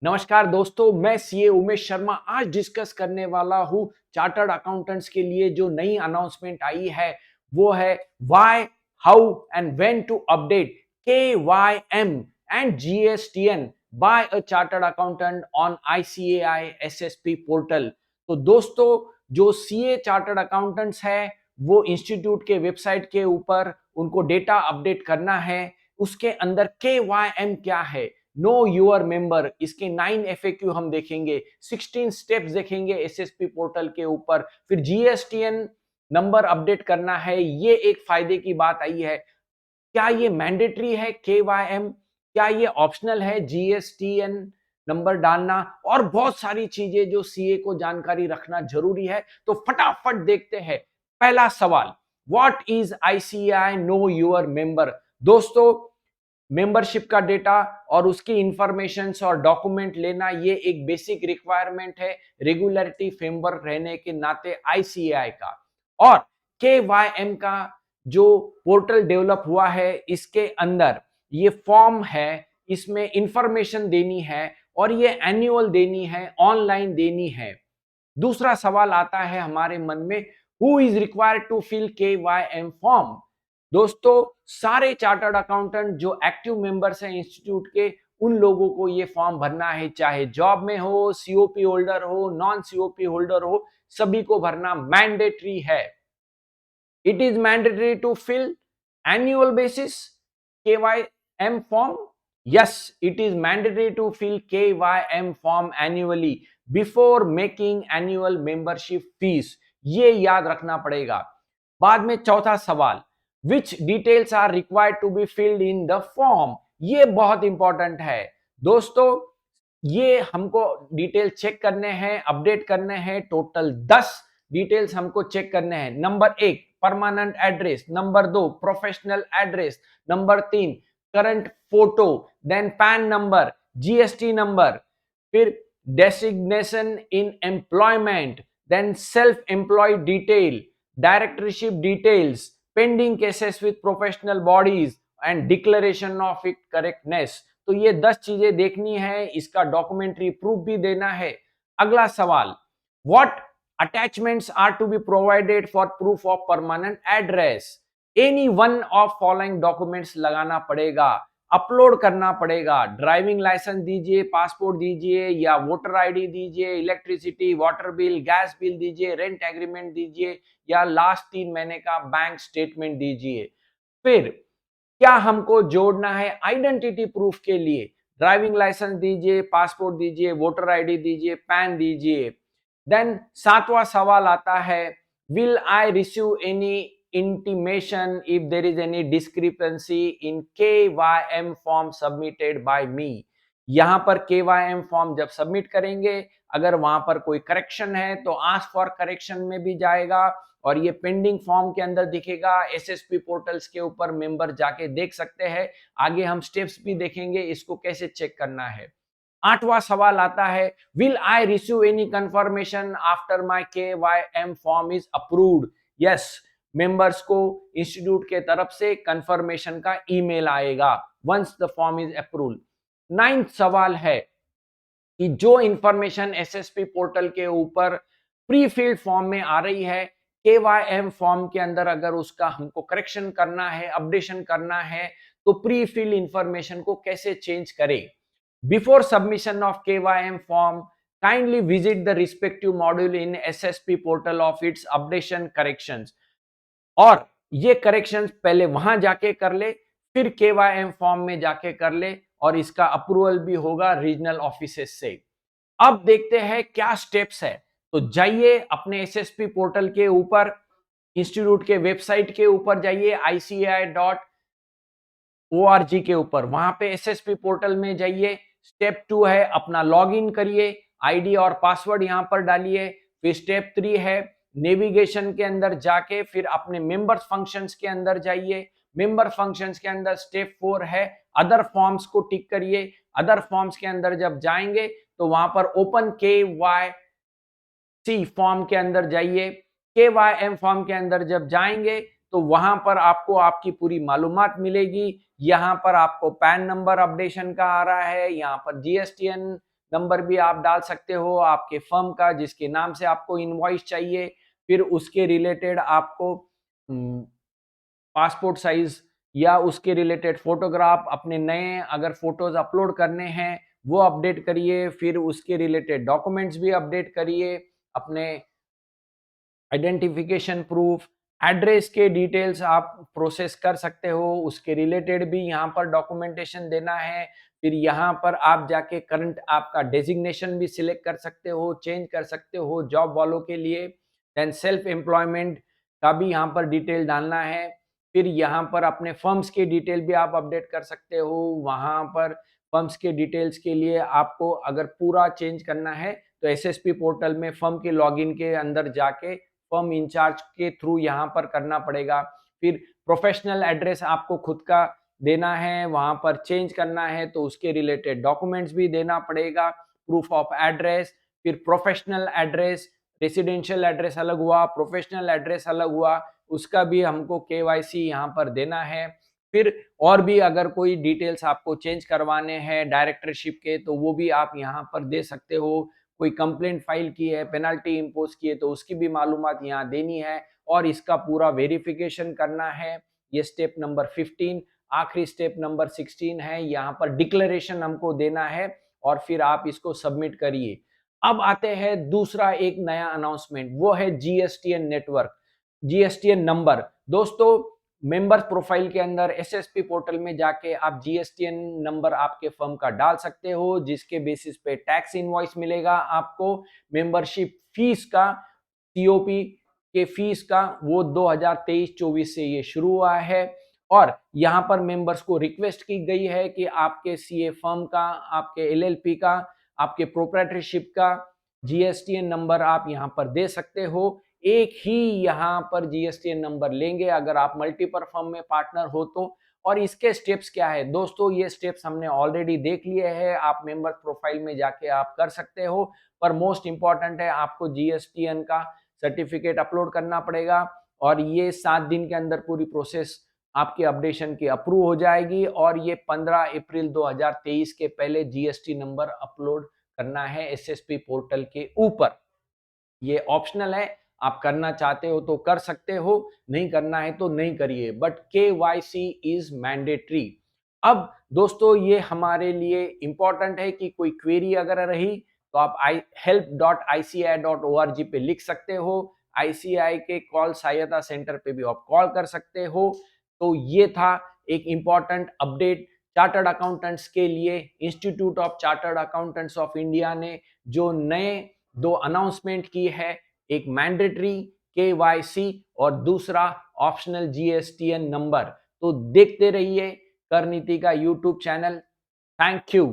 नमस्कार दोस्तों, मैं सीए उमेश शर्मा आज डिस्कस करने वाला हूं चार्टर्ड अकाउंटेंट्स के लिए जो नई अनाउंसमेंट आई है वो है why, how and when to update KYM and GSTN by a chartered accountant on ICAI SSP portal. तो दोस्तों, जो सीए चार्टर्ड अकाउंटेंट्स है वो इंस्टीट्यूट के वेबसाइट के ऊपर उनको डेटा अपडेट करना है। उसके अंदर KYM क्या है, नो योर मेंबर, इसके 9 FAQ हम देखेंगे, 16 स्टेप्स देखेंगे एसएसपी पोर्टल के ऊपर। फिर जीएसटीएन नंबर अपडेट करना है, ये एक फायदे की बात आई है। क्या ये मैंडेटरी है KYM, क्या ये ऑप्शनल है जीएसटीएन नंबर डालना, और बहुत सारी चीजें जो सीए को जानकारी रखना जरूरी है। तो फटाफट देखते हैं। पहला सवाल, what is ICI know your member. दोस्तों, मेंबरशिप का डेटा और उसकी इंफॉर्मेशन और डॉक्यूमेंट लेना ये एक बेसिक रिक्वायरमेंट है रेगुलरिटी फ्रेमवर्क रहने के नाते आईसीएआई का। और KYM का जो पोर्टल डेवलप हुआ है इसके अंदर ये फॉर्म है, इसमें इंफॉर्मेशन देनी है और ये एनुअल देनी है, ऑनलाइन देनी है। दूसरा सवाल आता है हमारे मन में, who is required to fill KYM form. दोस्तों, सारे चार्टर्ड अकाउंटेंट जो एक्टिव मेंबर्स हैं इंस्टीट्यूट के, उन लोगों को ये फॉर्म भरना है, चाहे जॉब में हो, सीओपी होल्डर हो, नॉन सीओपी होल्डर हो, सभी को भरना मैंडेटरी है। It is mandatory to fill annual basis KYM form. Yes, it is mandatory to fill KYM form annually before making annual membership fees. ये याद रखना पड़ेगा। बाद में चौथा सवाल, which details are required to be filled in the form। ये बहुत इंपॉर्टेंट है दोस्तों। ये हमको डिटेल चेक करने हैं, अपडेट करने हैं। टोटल 10 डिटेल्स हमको चेक करने हैं। Number 1 permanent address, number 2 professional address, number 3 current photo, then PAN number, GST number, फिर designation in employment, then self employed detail, directorship details, pending cases with professional bodies and declaration of it correctness. तो ये 10 चीजें देखनी है, इसका documentary proof भी देना है। अगला सवाल, what attachments are to be provided for proof of permanent address। any one of following documents लगाना पड़ेगा, अपलोड करना पड़ेगा। ड्राइविंग लाइसेंस दीजिए, पासपोर्ट दीजिए या वोटर आईडी दीजिए, electricity water bill gas bill दीजिए, रेंट एग्रीमेंट दीजिए या लास्ट 3 महीने का बैंक स्टेटमेंट दीजिए। फिर क्या हमको जोड़ना है आइडेंटिटी प्रूफ के लिए, ड्राइविंग लाइसेंस दीजिए, पासपोर्ट दीजिए, वोटर आईडी दीजिए, पैन दीजिए। देन 7वां सवाल आता है, will I receive any intimation if there is any discrepancy in KYM form submitted by me. यहां पर KYM फॉर्म जब सबमिट करेंगे, अगर वहां पर कोई करेक्शन है तो आस्क फॉर करेक्शन में भी जाएगा और ये पेंडिंग फॉर्म के अंदर दिखेगा। एसएसपी पोर्टल्स के ऊपर मेंबर जाके देख सकते हैं। आगे हम स्टेप्स भी देखेंगे इसको कैसे चेक करना है। 8वां सवाल आता है, will I receive any confirmation after my KYM form is approved. Yes, members को इंस्टीट्यूट के तरफ से कंफर्मेशन का ईमेल आएगा once the form is approved. 9th सवाल है कि जो इंफॉर्मेशन एसएसपी पोर्टल के ऊपर प्री फिल्ड फॉर्म में आ रही है, KYM फॉर्म के अंदर अगर उसका हमको करेक्शन करना है, अपडेशन करना है, तो प्री फिल्ड इंफॉर्मेशन को कैसे चेंज करें। Before submission of KYM form, kindly visit the respective module in SSP portal of its updation corrections. और ये करेक्शंस पहले वहां जाके कर ले, फिर KYM फॉर्म में जाके कर ले और इसका अप्रूवल भी होगा रीजनल ऑफिसेस से। अब देखते हैं क्या स्टेप्स है। तो जाइए अपने एसएसपी पोर्टल के ऊपर, इंस्टीट्यूट के वेबसाइट के ऊपर जाइए ICAI.org के ऊपर, वहां पे एसएसपी पोर्टल में जाइए। स्टेप 2 है अपना लॉगिन करिए, आईडी और पासवर्ड यहां पर डालिए। फिर स्टेप 3 है नेविगेशन के अंदर जाके फिर अपने मेंबर्स फंक्शंस के अंदर जाइए। मेंबर फंक्शंस के अंदर स्टेप 4 है अदर फॉर्म्स को टिक करिए। अदर फॉर्म्स के अंदर जब जाएंगे तो वहां पर ओपन KYC फॉर्म के अंदर जाइए। KYM फॉर्म के अंदर जब जाएंगे तो वहां पर आपको आपकी पूरी मालूमात मिलेगी। यहां पर आपको पैन नंबर अपडेशन का आ रहा है, यहाँ पर GSTN नंबर भी आप डाल सकते हो आपके फर्म का जिसके नाम से आपको इनवॉइस चाहिए। फिर उसके रिलेटेड आपको पासपोर्ट साइज या उसके रिलेटेड फोटोग्राफ अपने नए अगर फोटोज अपलोड करने हैं वो अपडेट करिए। फिर उसके रिलेटेड डॉक्यूमेंट्स भी अपडेट करिए, अपने आइडेंटिफिकेशन प्रूफ, एड्रेस के डिटेल्स आप प्रोसेस कर सकते हो, उसके रिलेटेड भी यहाँ पर डॉक्यूमेंटेशन देना है। फिर यहाँ पर आप जाके करंट आपका डेजिग्नेशन भी सिलेक्ट कर सकते हो, चेंज कर सकते हो जॉब वालों के लिए। देन सेल्फ एम्प्लॉयमेंट का भी यहाँ पर डिटेल डालना है। फिर यहाँ पर अपने फर्म्स के डिटेल भी आप अपडेट कर सकते हो। वहाँ पर फर्म्स के डिटेल्स के लिए आपको अगर पूरा चेंज करना है तो एसएसपी पोर्टल में फर्म के लॉगिन के अंदर जाके फर्म इंचार्ज के थ्रू यहाँ पर करना पड़ेगा। फिर प्रोफेशनल एड्रेस आपको खुद का देना है, वहाँ पर चेंज करना है तो उसके रिलेटेड डॉक्यूमेंट्स भी देना पड़ेगा, प्रूफ ऑफ एड्रेस। फिर प्रोफेशनल एड्रेस, रेसिडेंशियल एड्रेस अलग हुआ, प्रोफेशनल एड्रेस अलग हुआ, उसका भी हमको केवाईसी यहाँ पर देना है। फिर और भी अगर कोई डिटेल्स आपको चेंज करवाने हैं डायरेक्टरशिप के तो वो भी आप यहाँ पर दे सकते हो। कोई कंप्लेंट फाइल की है, पेनल्टी इम्पोज की है तो उसकी भी मालूमात यहाँ देनी है और इसका पूरा वेरिफिकेशन करना है। ये स्टेप नंबर 15। आखिरी स्टेप नंबर 16 है, यहाँ पर डिक्लेरेशन हमको देना है और फिर आप इसको सबमिट करिए। अब आते हैं दूसरा एक नया अनाउंसमेंट, वो है जीएसटीएन नेटवर्क, जीएसटीएन नंबर। दोस्तों मेंबर प्रोफाइल के अंदर एसएसपी पोर्टल में जाके आप जीएसटीएन नंबर आपके फर्म का डाल सकते हो जिसके बेसिस पे टैक्स इनवॉइस मिलेगा आपको। मेंबरशिप फीस का, टीओपी के फीस का वो 2023-24 से ये शुरू हुआ है और यहाँ पर मेंबर्स को रिक्वेस्ट की गई है कि आपके सीए फर्म का, आपके एलएलपी का, आपके प्रोप्राइटरशिप का जीएसटीएन नंबर आप यहाँ पर दे सकते हो। एक ही यहाँ पर जीएसटीएन नंबर लेंगे अगर आप मल्टीपल फर्म में पार्टनर हो तो। और इसके स्टेप्स क्या है दोस्तों, ये स्टेप्स हमने ऑलरेडी देख लिए हैं, आप मेंबर प्रोफाइल में जाके आप कर सकते हो। पर मोस्ट इंपॉर्टेंट है आपको जीएसटीएन का सर्टिफिकेट अपलोड करना पड़ेगा और ये 7 दिन के अंदर पूरी प्रोसेस आपके अपडेशन की अप्रूव हो जाएगी और ये 15 अप्रैल 2023 के पहले जीएसटी नंबर अपलोड करना है एसएसपी पोर्टल के ऊपर। ये ऑप्शनल है, आप करना चाहते हो तो कर सकते हो, नहीं करना है तो नहीं करिए, बट केवाईसी इज मैंडेटरी। अब दोस्तों ये हमारे लिए इंपॉर्टेंट है कि कोई क्वेरी अगर रही तो आप help.ici.org पे लिख सकते हो। आईसीआई के कॉल सहायता सेंटर पे भी आप कॉल कर सकते हो। तो ये था एक इंपॉर्टेंट अपडेट चार्टर्ड अकाउंटेंट्स के लिए। Institute of chartered accountants of India ने जो नए 2 अनाउंसमेंट की है, एक मैंडेटरी केवाईसी और दूसरा ऑप्शनल जीएसटीएन नंबर। तो देखते रहिए कर नीति का यूट्यूब चैनल। Thank you.